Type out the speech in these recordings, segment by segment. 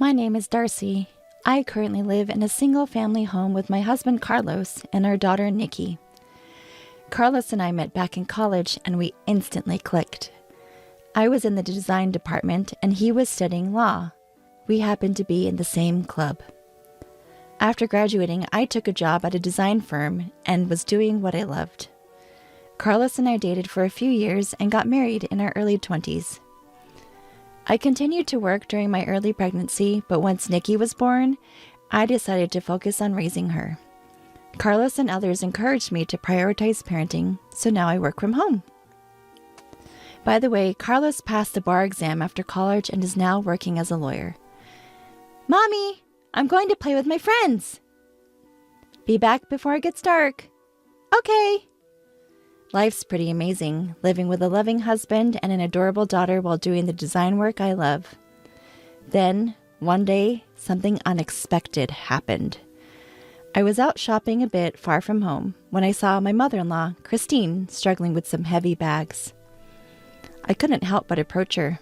My name is Darcy. I currently live in a single-family home with my husband Carlos and our daughter Nikki. Carlos and I met back in college and we instantly clicked. I was in the design department and he was studying law. We happened to be in the same club. After graduating, I took a job at a design firm and was doing what I loved. Carlos and I dated for a few years and got married in our early 20s. I continued to work during my early pregnancy, but once Nikki was born, I decided to focus on raising her. Carlos and others encouraged me to prioritize parenting, so now I work from home. By the way, Carlos passed the bar exam after college and is now working as a lawyer. Mommy, I'm going to play with my friends. Be back before it gets dark. Okay. Life's pretty amazing, living with a loving husband and an adorable daughter while doing the design work I love. Then, one day, something unexpected happened. I was out shopping a bit far from home when I saw my mother-in-law, Christine, struggling with some heavy bags. I couldn't help but approach her.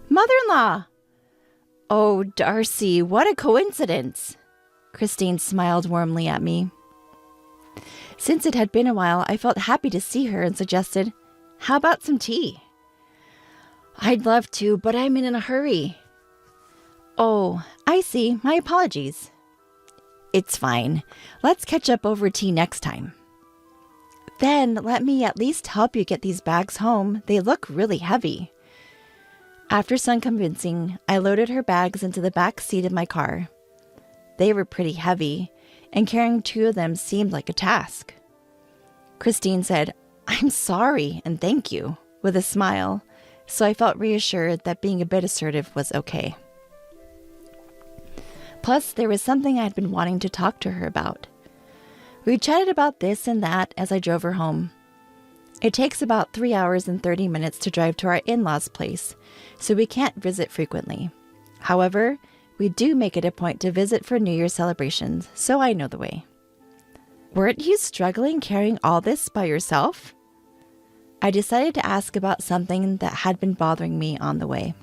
Mother-in-law! Oh, Darcy, what a coincidence! Christine smiled warmly at me. Since it had been a while, I felt happy to see her and suggested, how about some tea? I'd love to, but I'm in a hurry. Oh, I see. My apologies. It's fine. Let's catch up over tea next time. Then let me at least help you get these bags home. They look really heavy. After some convincing, I loaded her bags into the back seat of my car. They were pretty heavy, and carrying two of them seemed like a task. Christine said, I'm sorry and thank you, with a smile, so I felt reassured that being a bit assertive was okay. Plus, there was something I had been wanting to talk to her about. We chatted about this and that as I drove her home. It takes about 3 hours and 30 minutes to drive to our in-laws' place, so we can't visit frequently. However, we do make it a point to visit for New Year's celebrations, so I know the way. Weren't you struggling carrying all this by yourself? I decided to ask about something that had been bothering me on the way.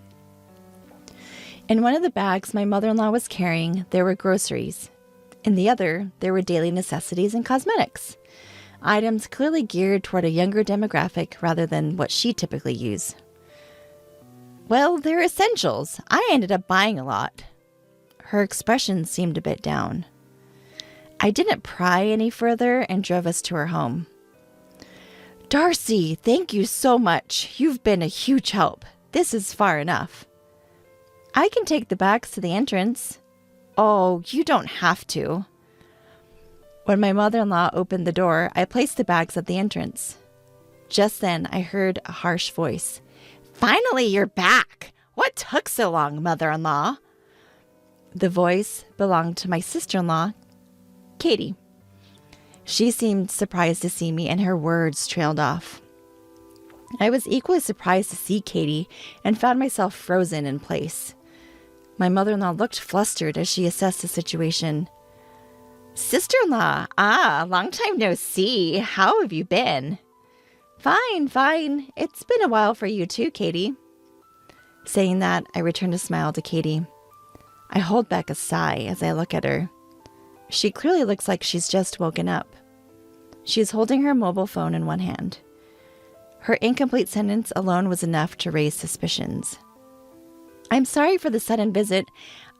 In one of the bags my mother-in-law was carrying, there were groceries. In the other, there were daily necessities and cosmetics. Items clearly geared toward a younger demographic rather than what she typically used. Well, they're essentials. I ended up buying a lot. Her expression seemed a bit down. I didn't pry any further and drove us to her home. Darcy, thank you so much. You've been a huge help. This is far enough. I can take the bags to the entrance. Oh, you don't have to. When my mother-in-law opened the door, I placed the bags at the entrance. Just then, I heard a harsh voice. Finally, you're back. What took so long, mother-in-law? The voice belonged to my sister-in-law, Katie. She seemed surprised to see me and her words trailed off. I was equally surprised to see Katie and found myself frozen in place. My mother-in-law looked flustered as she assessed the situation. Sister-in-law, long time no see. How have you been? Fine. It's been a while for you too, Katie. Saying that, I returned a smile to Katie. I hold back a sigh as I look at her. She clearly looks like she's just woken up. She is holding her mobile phone in one hand. Her incomplete sentence alone was enough to raise suspicions. I'm sorry for the sudden visit.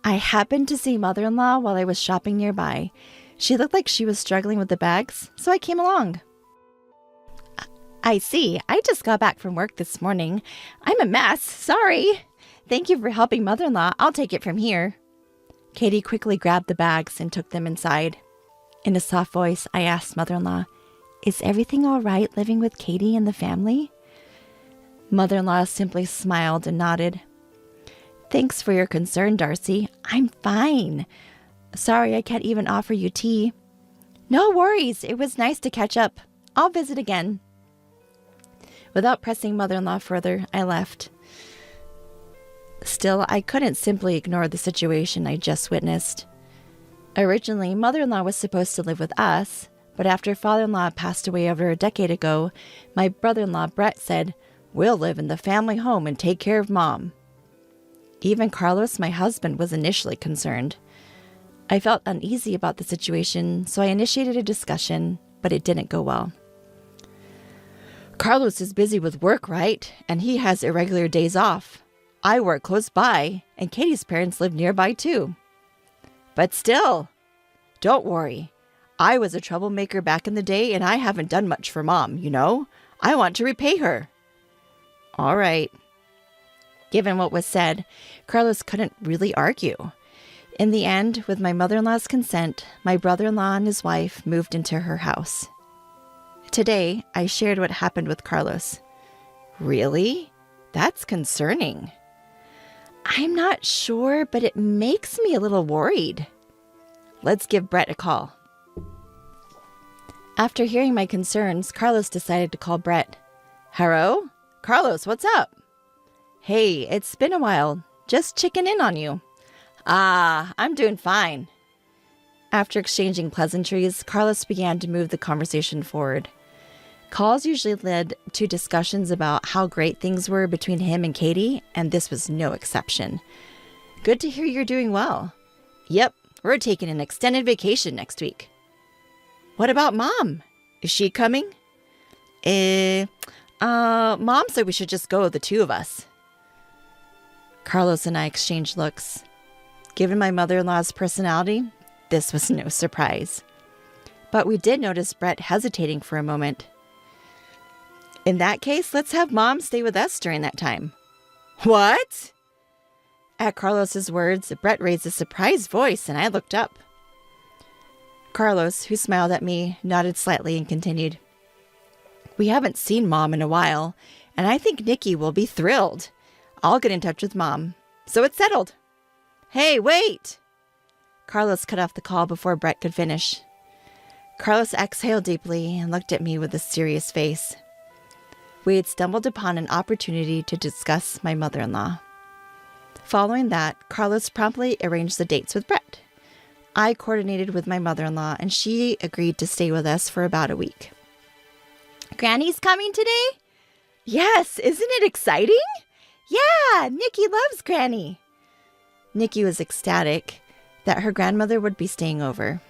I happened to see mother-in-law while I was shopping nearby. She looked like she was struggling with the bags, so I came along. I see. I just got back from work this morning. I'm a mess. Sorry. Thank you for helping mother-in-law. I'll take it from here. Katie quickly grabbed the bags and took them inside. In a soft voice, I asked mother-in-law, Is everything all right living with Katie and the family? Mother-in-law simply smiled and nodded. Thanks for your concern, Darcy. I'm fine. Sorry I can't even offer you tea. No worries. It was nice to catch up. I'll visit again. Without pressing mother-in-law further, I left. Still, I couldn't simply ignore the situation I just witnessed. Originally, mother-in-law was supposed to live with us, but after father-in-law passed away over a decade ago, my brother-in-law Brett said, We'll live in the family home and take care of Mom. Even Carlos, my husband, was initially concerned. I felt uneasy about the situation, so I initiated a discussion, but it didn't go well. Carlos is busy with work, right? And he has irregular days off. I work close by, and Katie's parents live nearby too. But still, don't worry. I was a troublemaker back in the day, and I haven't done much for Mom, you know? I want to repay her. All right. Given what was said, Carlos couldn't really argue. In the end, with my mother-in-law's consent, my brother-in-law and his wife moved into her house. Today, I shared what happened with Carlos. Really? That's concerning. I'm not sure, but it makes me a little worried. Let's give Brett a call. After hearing my concerns, Carlos decided to call Brett. Hello? Carlos, what's up? Hey, it's been a while. Just checking in on you. I'm doing fine. After exchanging pleasantries, Carlos began to move the conversation forward. Calls usually led to discussions about how great things were between him and Katie, and this was no exception. Good to hear you're doing well. Yep, we're taking an extended vacation next week. What about Mom? Is she coming? Mom said we should just go, the two of us. Carlos and I exchanged looks. Given my mother-in-law's personality, this was no surprise. But we did notice Brett hesitating for a moment. In that case, let's have Mom stay with us during that time. What? At Carlos's words, Brett raised a surprised voice, and I looked up. Carlos, who smiled at me, nodded slightly and continued. We haven't seen Mom in a while, and I think Nikki will be thrilled. I'll get in touch with Mom. So it's settled. Hey, wait! Carlos cut off the call before Brett could finish. Carlos exhaled deeply and looked at me with a serious face. We had stumbled upon an opportunity to discuss my mother-in-law. Following that, Carlos promptly arranged the dates with Brett. I coordinated with my mother-in-law, and she agreed to stay with us for about a week. Granny's coming today? Yes, isn't it exciting? Yeah, Nikki loves Granny. Nikki was ecstatic that her grandmother would be staying over.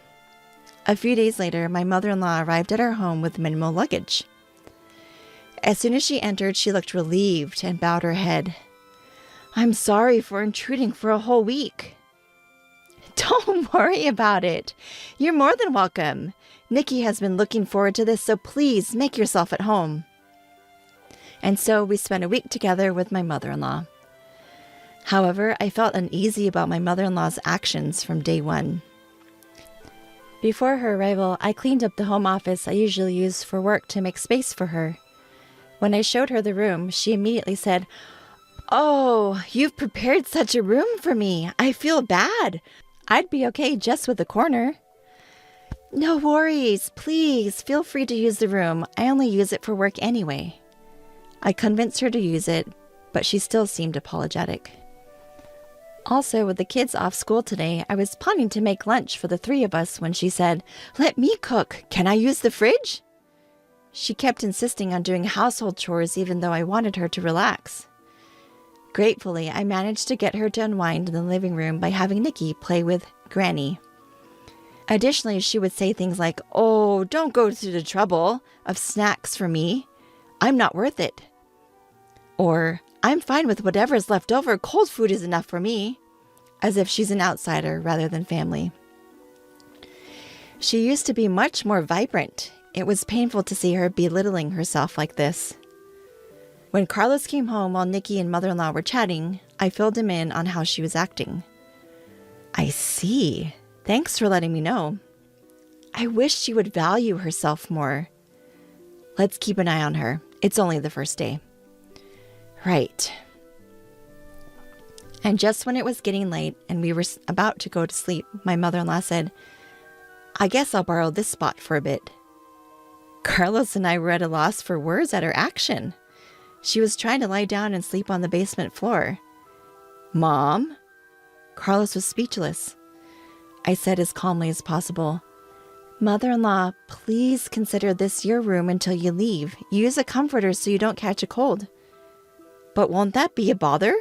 A few days later, my mother-in-law arrived at our home with minimal luggage. As soon as she entered, she looked relieved and bowed her head. I'm sorry for intruding for a whole week. Don't worry about it. You're more than welcome. Nikki has been looking forward to this, so please make yourself at home. And so we spent a week together with my mother-in-law. However, I felt uneasy about my mother-in-law's actions from day one. Before her arrival, I cleaned up the home office I usually use for work to make space for her. When I showed her the room, she immediately said, Oh, you've prepared such a room for me. I feel bad. I'd be okay just with the corner. No worries. Please feel free to use the room. I only use it for work anyway. I convinced her to use it, but she still seemed apologetic. Also, with the kids off school today, I was planning to make lunch for the three of us when she said, Let me cook. Can I use the fridge? She kept insisting on doing household chores even though I wanted her to relax. Gratefully, I managed to get her to unwind in the living room by having Nikki play with Granny. Additionally, she would say things like, Oh, don't go through the trouble of snacks for me. I'm not worth it. Or, I'm fine with whatever's left over. Cold food is enough for me. As if she's an outsider rather than family. She used to be much more vibrant. It was painful to see her belittling herself like this. When Carlos came home while Nikki and mother-in-law were chatting, I filled him in on how she was acting. I see. Thanks for letting me know. I wish she would value herself more. Let's keep an eye on her. It's only the first day. Right. And just when it was getting late and we were about to go to sleep, my mother-in-law said, I guess I'll borrow this spot for a bit. Carlos and I were at a loss for words at her action. She was trying to lie down and sleep on the basement floor. Mom? Carlos was speechless. I said as calmly as possible, Mother-in-law, please consider this your room until you leave. Use a comforter so you don't catch a cold. But won't that be a bother?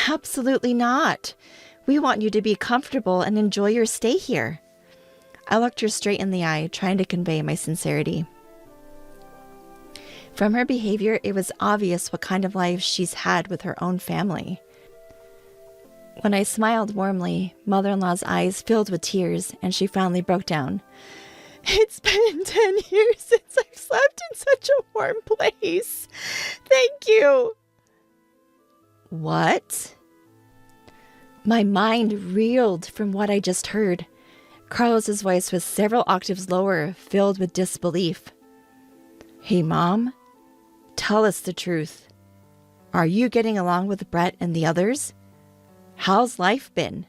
Absolutely not. We want you to be comfortable and enjoy your stay here. I looked her straight in the eye, trying to convey my sincerity. From her behavior, it was obvious what kind of life she's had with her own family. When I smiled warmly, Mother-in-law's eyes filled with tears, and she finally broke down. It's been 10 years since I've slept in such a warm place. Thank you. What? My mind reeled from what I just heard. Carlos's voice was several octaves lower, filled with disbelief. Hey, Mom, tell us the truth. Are you getting along with Brett and the others? How's life been?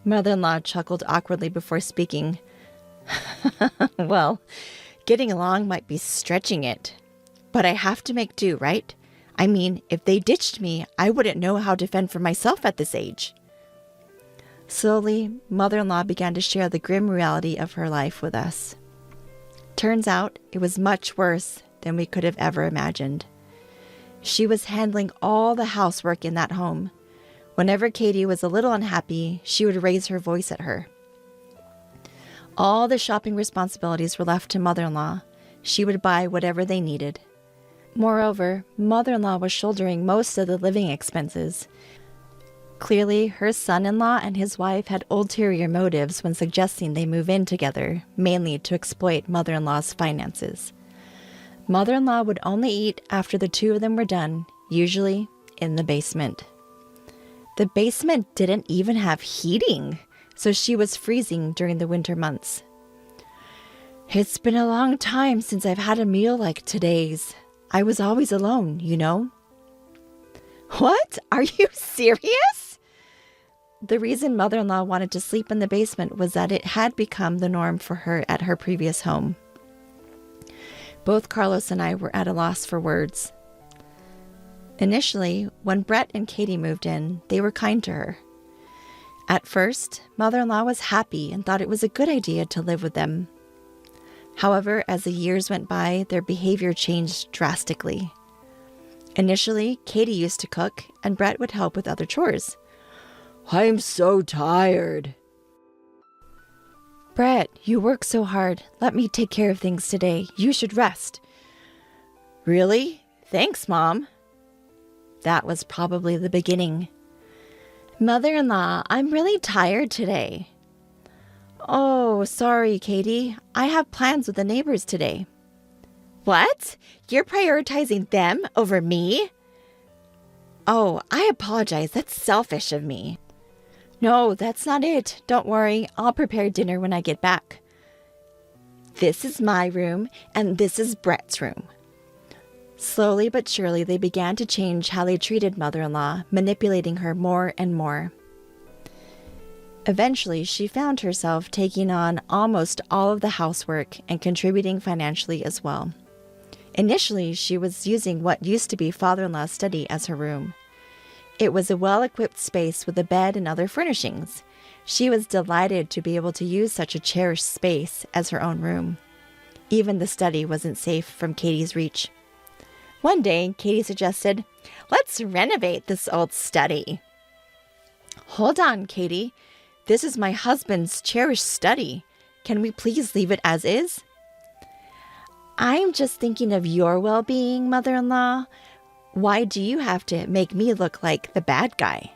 Mother-in-law chuckled awkwardly before speaking. Well, getting along might be stretching it, but I have to make do, right? I mean, if they ditched me, I wouldn't know how to fend for myself at this age. Slowly, Mother-in-law began to share the grim reality of her life with us. Turns out, it was much worse than we could have ever imagined. She was handling all the housework in that home. Whenever Katie was a little unhappy, she would raise her voice at her. All the shopping responsibilities were left to Mother-in-law. She would buy whatever they needed. Moreover, Mother-in-law was shouldering most of the living expenses. Clearly, her son-in-law and his wife had ulterior motives when suggesting they move in together, mainly to exploit Mother-in-law's finances. Mother-in-law would only eat after the two of them were done, usually in the basement. The basement didn't even have heating, so she was freezing during the winter months. It's been a long time since I've had a meal like today's. I was always alone, you know. What? Are you serious? The reason Mother-in-law wanted to sleep in the basement was that it had become the norm for her at her previous home. Both Carlos and I were at a loss for words. Initially, when Brett and Katie moved in, they were kind to her. At first, Mother-in-law was happy and thought it was a good idea to live with them. However, as the years went by, their behavior changed drastically. Initially, Katie used to cook, and Brett would help with other chores. I'm so tired. Brett, you work so hard. Let me take care of things today. You should rest. Really? Thanks, Mom. That was probably the beginning. Mother-in-law, I'm really tired today. Oh, sorry, Katie. I have plans with the neighbors today. What? You're prioritizing them over me? Oh, I apologize. That's selfish of me. No, that's not it. Don't worry. I'll prepare dinner when I get back. This is my room, and this is Brett's room. Slowly but surely, they began to change how they treated Mother-in-law, manipulating her more and more. Eventually, she found herself taking on almost all of the housework and contributing financially as well. Initially, she was using what used to be father-in-law's study as her room. It was a well-equipped space with a bed and other furnishings. She was delighted to be able to use such a cherished space as her own room. Even the study wasn't safe from Katie's reach. One day, Katie suggested, "Let's renovate this old study." Hold on, Katie. This is my husband's cherished study. Can we please leave it as is? I'm just thinking of your well-being, Mother-in-law. Why do you have to make me look like the bad guy?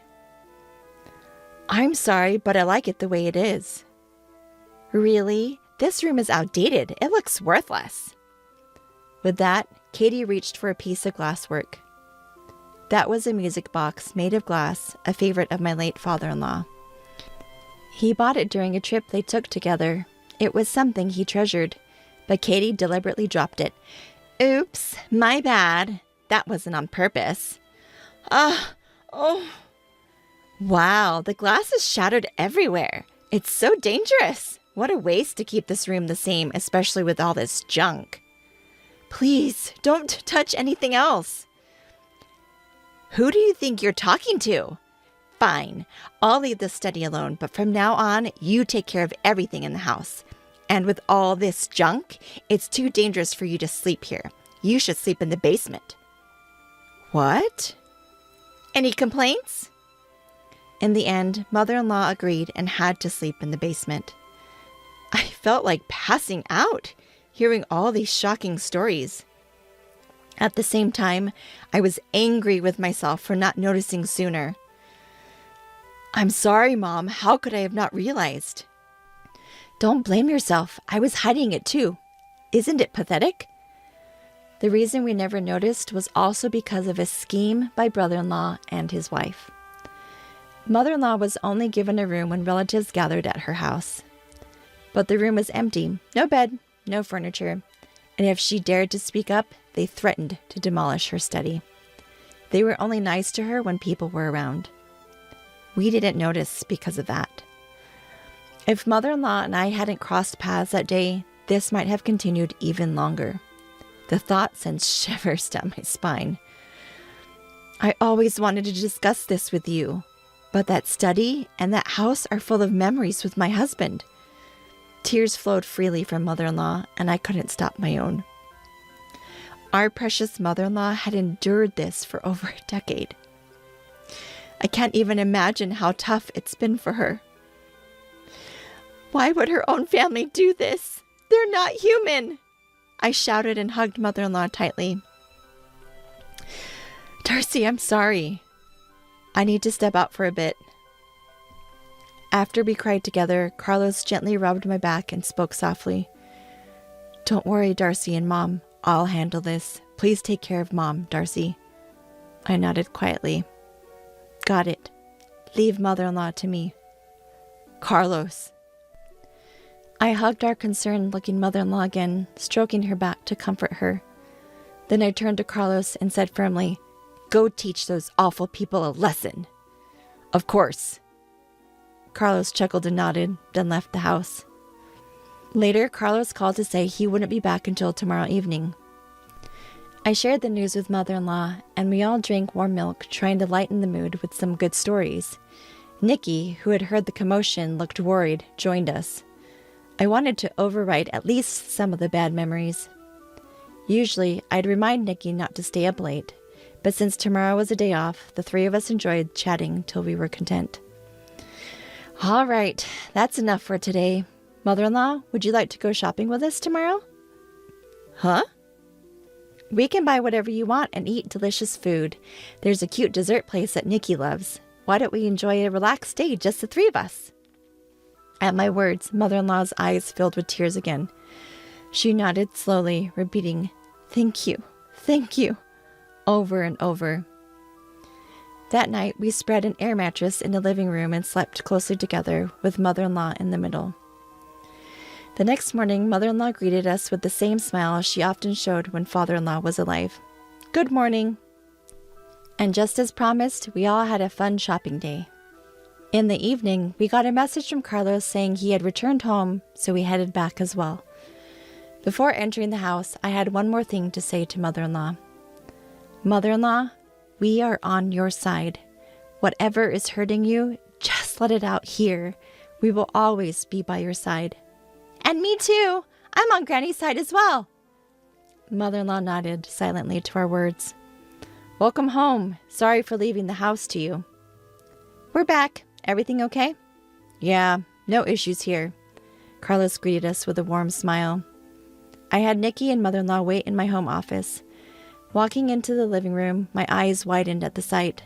I'm sorry, but I like it the way it is. Really? This room is outdated. It looks worthless. With that, Katie reached for a piece of glasswork. That was a music box made of glass, a favorite of my late father-in-law. He bought it during a trip they took together. It was something he treasured, but Katie deliberately dropped it. Oops, my bad. That wasn't on purpose. Oh. Wow, the glass is shattered everywhere. It's so dangerous. What a waste to keep this room the same, especially with all this junk. Please, don't touch anything else. Who do you think you're talking to? Fine, I'll leave the study alone, but from now on, you take care of everything in the house. And with all this junk, it's too dangerous for you to sleep here. You should sleep in the basement. What? Any complaints? In the end, mother-in-law agreed and had to sleep in the basement. I felt like passing out, hearing all these shocking stories. At the same time, I was angry with myself for not noticing sooner. I'm sorry, Mom. How could I have not realized? Don't blame yourself. I was hiding it too. Isn't it pathetic? The reason we never noticed was also because of a scheme by brother-in-law and his wife. Mother-in-law was only given a room when relatives gathered at her house. But the room was empty, no bed, no furniture, and if she dared to speak up, they threatened to demolish her study. They were only nice to her when people were around. We didn't notice because of that. If mother-in-law and I hadn't crossed paths that day, this might have continued even longer. The thought sends shivers down my spine. I always wanted to discuss this with you, but that study and that house are full of memories with my husband. Tears flowed freely from mother-in-law, and I couldn't stop my own. Our precious mother-in-law had endured this for over a decade. I can't even imagine how tough it's been for her. Why would her own family do this? They're not human! I shouted and hugged mother-in-law tightly. Darcy, I'm sorry. I need to step out for a bit. After we cried together, Carlos gently rubbed my back and spoke softly. Don't worry, Darcy and Mom. I'll handle this. Please take care of Mom, Darcy. I nodded quietly. Got it. Leave mother-in-law to me. Carlos. I hugged our concerned-looking mother-in-law again, stroking her back to comfort her. Then I turned to Carlos and said firmly, Go teach those awful people a lesson. Of course. Carlos chuckled and nodded, then left the house. Later, Carlos called to say he wouldn't be back until tomorrow evening. I shared the news with mother-in-law, and we all drank warm milk, trying to lighten the mood with some good stories. Nikki, who had heard the commotion, looked worried, joined us. I wanted to overwrite at least some of the bad memories. Usually, I'd remind Nikki not to stay up late, but since tomorrow was a day off, the three of us enjoyed chatting till we were content. All right, that's enough for today. Mother-in-law, would you like to go shopping with us tomorrow? Huh? We can buy whatever you want and eat delicious food. There's a cute dessert place that Nikki loves. Why don't we enjoy a relaxed day, just the three of us? At my words, mother-in-law's eyes filled with tears again. She nodded slowly, repeating, thank you, over and over. That night, we spread an air mattress in the living room and slept closely together, with mother-in-law in the middle. The next morning, mother-in-law greeted us with the same smile she often showed when father-in-law was alive. Good morning. And just as promised, we all had a fun shopping day. In the evening, we got a message from Carlos saying he had returned home, so we headed back as well. Before entering the house, I had one more thing to say to mother-in-law. Mother-in-law, we are on your side. Whatever is hurting you, just let it out here. We will always be by your side. And me too. I'm on Granny's side as well. Mother-in-law nodded silently to our words. Welcome home. Sorry for leaving the house to you. We're back. Everything okay? Yeah, no issues here. Carlos greeted us with a warm smile. I had Nikki and mother-in-law wait in my home office. Walking into the living room, my eyes widened at the sight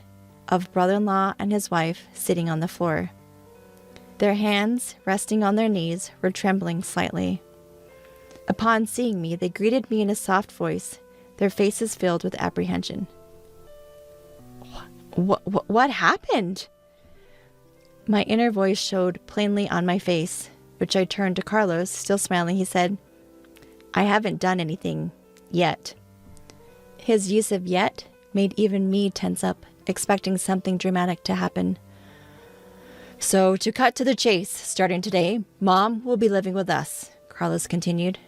of brother-in-law and his wife sitting on the floor. Their hands, resting on their knees, were trembling slightly. Upon seeing me, they greeted me in a soft voice, their faces filled with apprehension. What happened? My inner voice showed plainly on my face, which I turned to Carlos, still smiling. He said, I haven't done anything yet. His use of yet made even me tense up, expecting something dramatic to happen. So, to cut to the chase, starting today, Mom will be living with us, Carlos continued.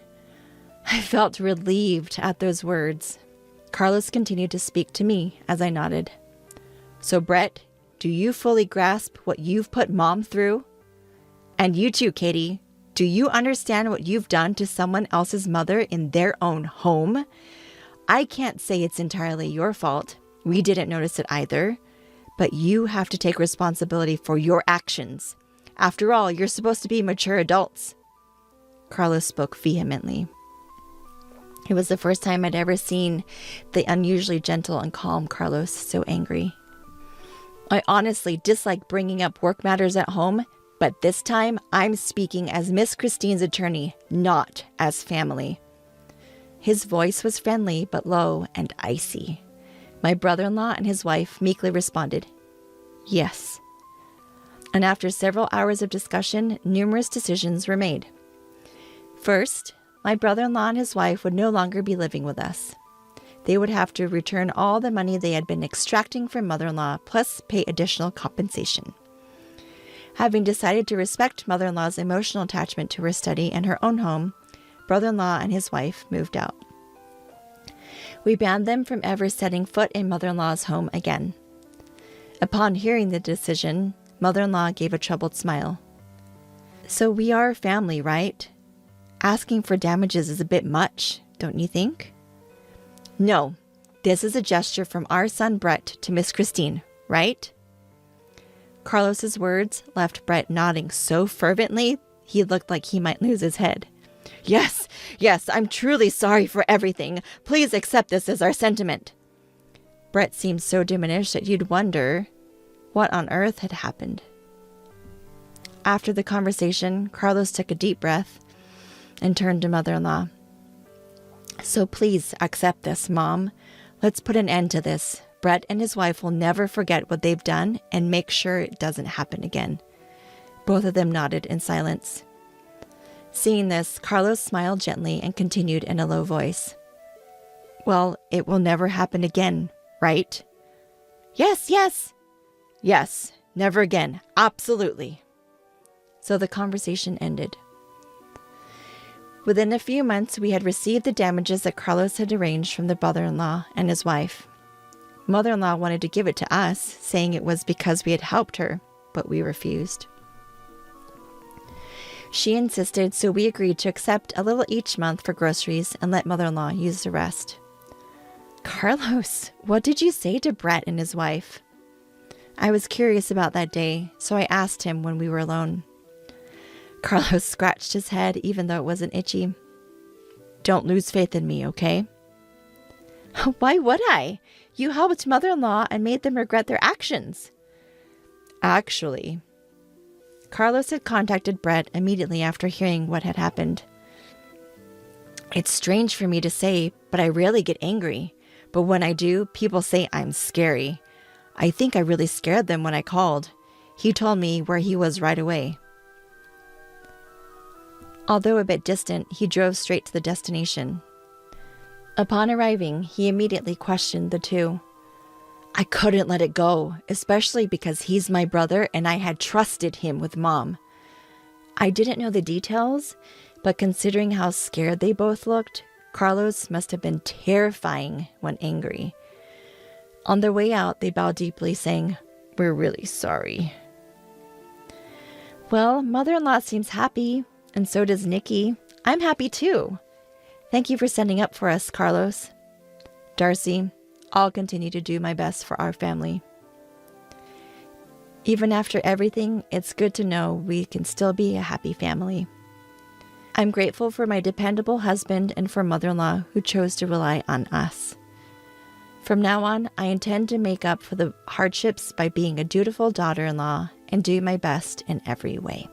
I felt relieved at those words. Carlos continued to speak to me as I nodded. So, Brett, do you fully grasp what you've put Mom through? And you too, Katie, do you understand what you've done to someone else's mother in their own home? I can't say it's entirely your fault. We didn't notice it either. but you have to take responsibility for your actions. After all, you're supposed to be mature adults. Carlos spoke vehemently. It was the first time I'd ever seen the unusually gentle and calm Carlos so angry. I honestly dislike bringing up work matters at home, but this time I'm speaking as Miss Christine's attorney, not as family. His voice was friendly but low and icy. My brother-in-law and his wife meekly responded, "Yes." And after several hours of discussion, numerous decisions were made. First, my brother-in-law and his wife would no longer be living with us. They would have to return all the money they had been extracting from mother-in-law, plus pay additional compensation. Having decided to respect mother-in-law's emotional attachment to her study and her own home, brother-in-law and his wife moved out. We banned them from ever setting foot in mother-in-law's home again. Upon hearing the decision, mother-in-law gave a troubled smile. "So we are family, right? Asking for damages is a bit much, don't you think?" "No, this is a gesture from our son Brett to Miss Christine, right?" Carlos's words left Brett nodding so fervently he looked like he might lose his head. Yes, I'm truly sorry for everything. Please accept this as our sentiment." Brett seemed so diminished that you'd wonder what on earth had happened. After the conversation, Carlos took a deep breath and turned to mother-in-law. "So please accept this, Mom. Let's put an end to this. Brett and his wife will never forget what they've done and make sure it doesn't happen again." Both of them nodded in silence. Seeing this, Carlos smiled gently and continued in a low voice. "Well, it will never happen again, right?" Yes, never again. Absolutely." So the conversation ended. Within a few months, we had received the damages that Carlos had arranged from the brother-in-law and his wife. Mother-in-law wanted to give it to us, saying it was because we had helped her, but we refused. She insisted, so we agreed to accept a little each month for groceries and let mother-in-law use the rest. "Carlos, what did you say to Brett and his wife?" I was curious about that day, so I asked him when we were alone. Carlos scratched his head even though it wasn't itchy. "Don't lose faith in me, okay?" "Why would I? You helped mother-in-law and made them regret their actions." Actually, Carlos had contacted Brett immediately after hearing what had happened. "It's strange for me to say, but I rarely get angry. But when I do, people say I'm scary. I think I really scared them when I called. He told me where he was right away." Although a bit distant, he drove straight to the destination. Upon arriving, he immediately questioned the two. "I couldn't let it go, especially because he's my brother and I had trusted him with Mom." I didn't know the details, but considering how scared they both looked, Carlos must have been terrifying when angry. On their way out, they bowed deeply, saying, "We're really sorry." Well, mother-in-law seems happy, and so does Nikki. I'm happy too. Thank you for standing up for us, Carlos. Darcy, I'll continue to do my best for our family. Even after everything, it's good to know we can still be a happy family. I'm grateful for my dependable husband and for mother-in-law who chose to rely on us. From now on, I intend to make up for the hardships by being a dutiful daughter-in-law and do my best in every way.